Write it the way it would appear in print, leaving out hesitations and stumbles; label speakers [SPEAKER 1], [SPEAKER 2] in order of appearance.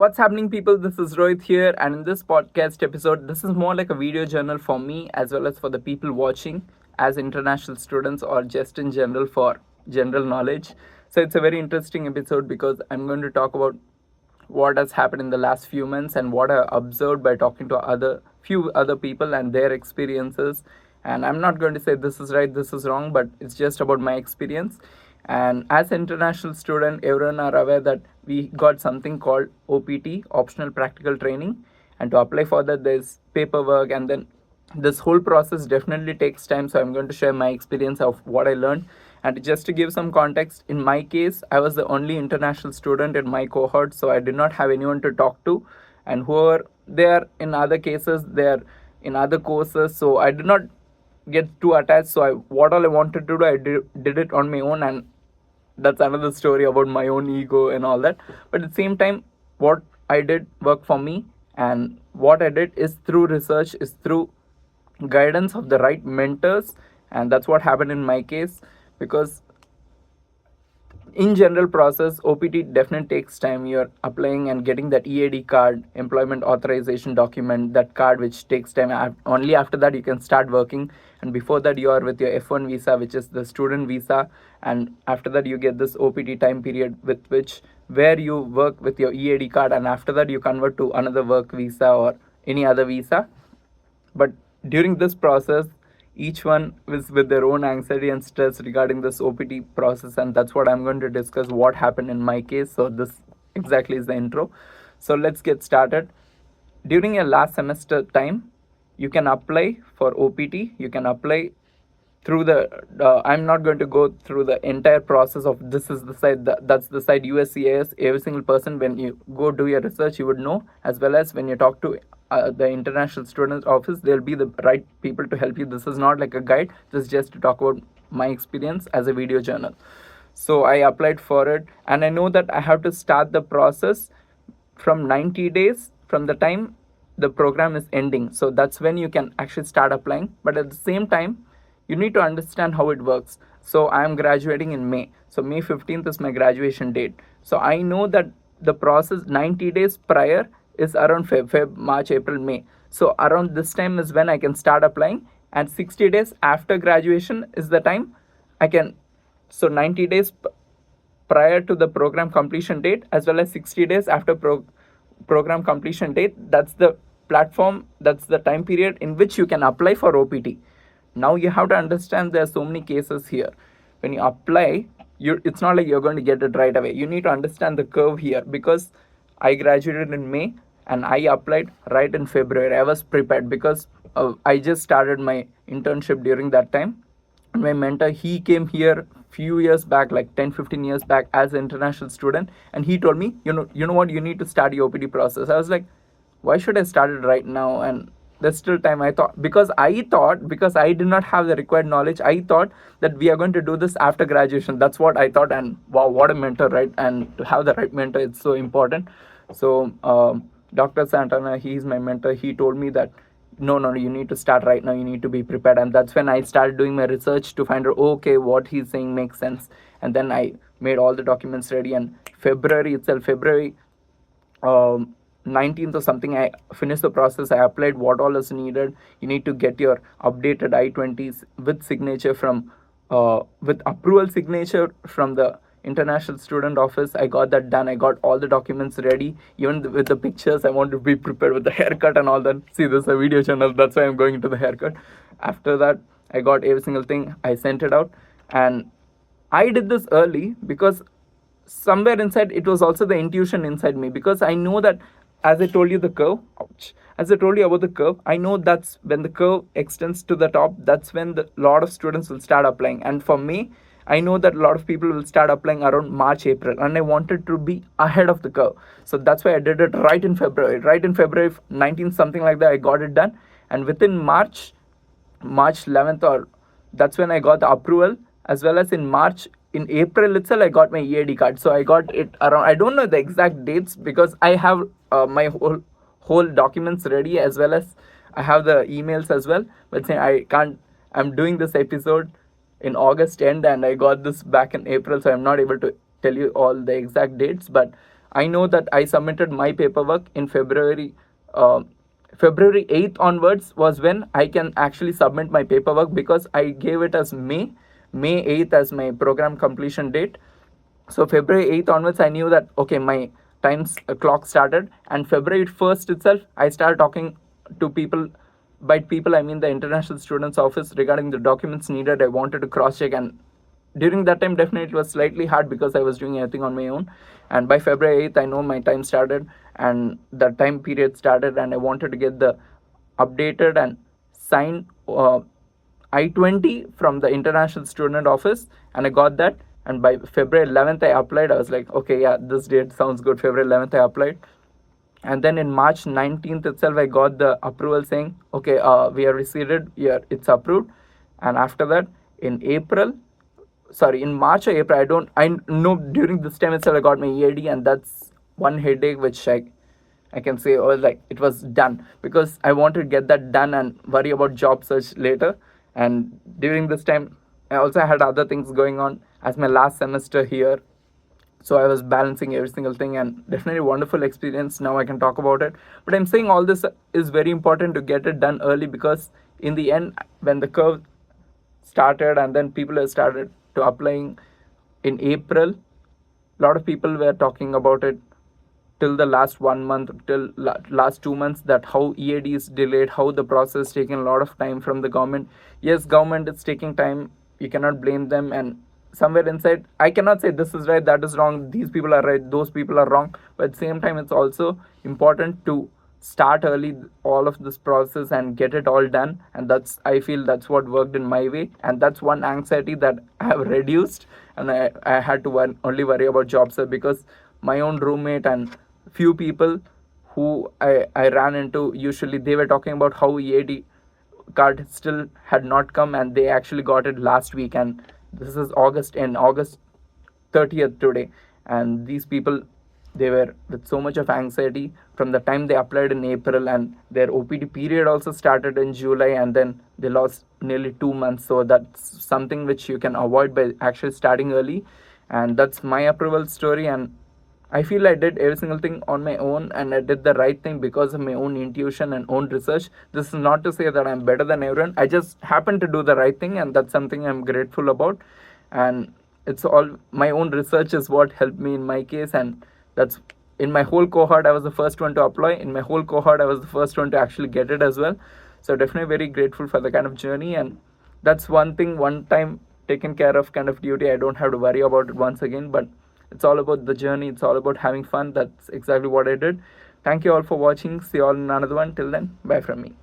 [SPEAKER 1] What's happening, people? This is Rohit here, and in this podcast episode, this is more like a video journal for me as well as for the people watching as international students or just in general for general knowledge. So, it's a very interesting episode because I'm going to talk about what has happened in the last few months and what I observed by talking to other few other people and their experiences. And I'm not going to say this is right, this is wrong, but it's just about my experience. And as an international student, everyone are aware that we got something called OPT, optional practical training, and to apply for that there's paperwork, and then this whole process definitely takes time. So I'm going to share my experience of what I learned. And just to give some context, in my case, I was the only international student in my cohort, so I did not have anyone to talk to. And whoever they are in other cases, they are in other courses, so I did not get too attached. So what all I wanted to do, I did it on my own, and that's another story about my own ego and all that. But at the same time, what I did worked for me, and what I did is through research, is through guidance of the right mentors, and that's what happened in my case. Because in general process, OPT definitely takes time. You're applying and getting that EAD card, employment authorization document, that card, which takes time. Only after that you can start working, and before that you are with your F1 visa, which is the student visa. And after that you get this OPT time period, with which where you work with your EAD card, and after that you convert to another work visa or any other visa. But during this process, each one is with their own anxiety and stress regarding this OPT process, and that's what I'm going to discuss what happened in my case. So this exactly is the intro. So let's get started. During your last semester time, you can apply for OPT. You can apply through the I'm not going to go through the entire process of this is the site, that's the site, USCIS. Every single person, when you go do your research, you would know, as well as when you talk to the international students office, they'll be the right people to help you. This is not like a guide, this is just to talk about my experience as a video journal. So I applied for it, and I know that I have to start the process from 90 days from the time the program is ending. So that's when you can actually start applying. But at the same time, you need to understand how it works. So I am graduating in May. So May 15th is my graduation date. So I know that the process 90 days prior is around March, April, May. So around this time is when I can start applying, and 60 days after graduation is the time I can. So 90 days prior to the program completion date, as well as 60 days after program completion date, that's the platform, that's the time period in which you can apply for OPT. Now you have to understand there are so many cases here. When you apply, it's not like you're going to get it right away. You need to understand the curve here, because I graduated in May and I applied right in February. I was prepared because I just started my internship during that time. My mentor, he came here few years back, like 10-15 years back, as an international student, and he told me, you know what, you need to start your OPT process. I was like, why should I start it right now? And there's still time. Because I did not have the required knowledge, I thought that we are going to do this after graduation. That's what I thought. And wow, what a mentor, right? And to have the right mentor, it's so important. So Dr. Santana, he's my mentor, he told me that no, you need to start right now, you need to be prepared. And that's when I started doing my research to find out, okay, what he's saying makes sense. And then I made all the documents ready, and February 19th or something, I finished the process. I applied what all is needed. You need to get your updated I-20s with signature from with approval signature from the international student office. I got that done. I got all the documents ready, even with the pictures. I want to be prepared with the haircut and all that. See, this is a video channel, that's why I'm going into the haircut. After that, I got every single thing, I sent it out. And I did this early because somewhere inside it was also the intuition inside me, because I know that, as I told you the curve, ouch, as I told you about the curve, I know that's when the curve extends to the top, that's when the lot of students will start applying. And for me, I know that a lot of people will start applying around March, April, and I wanted to be ahead of the curve. So that's why I did it right in February 19th, something like that. I got it done, and within March 11th, or that's when I got the approval, as well as in April itself, I got my EAD card. So I got it around, I don't know the exact dates, because I have my whole documents ready, as well as I have the emails as well. But say I can't, I'm doing this episode in August end, and I got this back in April, so I'm not able to tell you all the exact dates. But I know that I submitted my paperwork in uh, February 8th onwards was when I can actually submit my paperwork, because I gave it as May 8th as my program completion date. So February 8th onwards, I knew that okay, my times clock started, and February 1st itself, I started talking to people. By people, I mean the international students office, regarding the documents needed. I wanted to cross check, and during that time, definitely it was slightly hard because I was doing everything on my own. And by February 8th, I know my time started, and the time period started, and I wanted to get the updated and signed I-20 from the international student office, and I got that. And by February 11th, I applied. I was like, okay, yeah, this date sounds good. February 11th, I applied. And then in March 19th itself, I got the approval saying, okay, we have received it, yeah, it's approved. And after that, in March or April, I know during this time itself, I got my EAD, and that's one headache which I can say, oh, like it was done, because I wanted to get that done and worry about job search later. And during this time, I also had other things going on as my last semester here, so I was balancing every single thing, and definitely wonderful experience. Now I can talk about it, but I'm saying all this is very important to get it done early, because in the end, when the curve started and then people have started to applying in April, a lot of people were talking about it till the last 1 month, till last 2 months, that how EAD is delayed, how the process is taking a lot of time from the government. Yes, government is taking time, you cannot blame them, and somewhere inside I cannot say this is right, that is wrong, these people are right, those people are wrong. But at the same time, it's also important to start early all of this process and get it all done. And I feel that's what worked in my way, and that's one anxiety that I have reduced. And I had to only worry about job search, because my own roommate and few people who I ran into, usually they were talking about how EAD card still had not come, and they actually got it last week, and this is August 30th today. And these people, they were with so much of anxiety from the time they applied in April, and their OPT period also started in July, and then they lost nearly 2 months. So that's something which you can avoid by actually starting early. And that's my approval story, and I feel I did every single thing on my own, and I did the right thing because of my own intuition and own research. This is not to say that I'm better than everyone. I just happened to do the right thing, and that's something I'm grateful about. And it's all my own research is what helped me in my case, and that's in my whole cohort. I was the first one to apply. In my whole cohort, I was the first one to actually get it as well. So definitely very grateful for the kind of journey, and that's one thing, one time taken care of kind of duty. I don't have to worry about it once again, but it's all about the journey, it's all about having fun. That's exactly what I did. Thank you all for watching. See you all in another one. Till then, bye from me.